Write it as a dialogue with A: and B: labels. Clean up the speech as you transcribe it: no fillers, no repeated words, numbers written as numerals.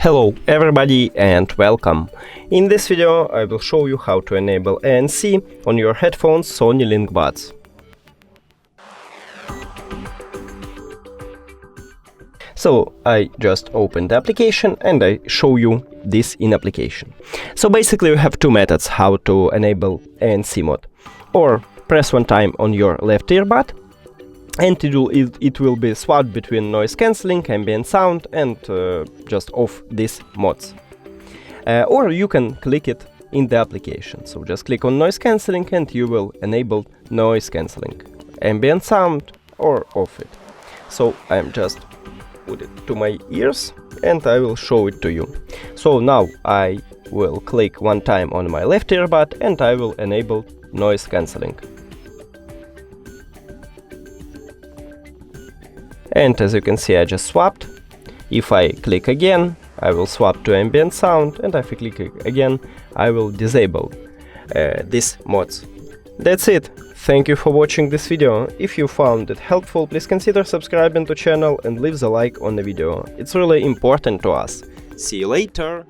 A: Hello everybody and welcome. In this video I will show you how to enable ANC on your headphones Sony LinkBuds. So I just opened the application and I show you this in application. So basically you have two methods how to enable ANC mode. Or press one time on your left earbud and it will be swapped between noise cancelling, ambient sound and just off these modes. Or you can click it in the application. So just click on noise cancelling and you will enable noise cancelling, ambient sound or off it. So I'm just put it to my ears and I will show it to you. So now I will click one time on my left earbud and I will enable noise cancelling. And as you can see, I just swapped. If I click again, I will swap to ambient sound, and if I click again, I will disable these mods. That's it. Thank you for watching this video. If you found it helpful, please consider subscribing to the channel and leave a like on the video. It's really important to us. See you later!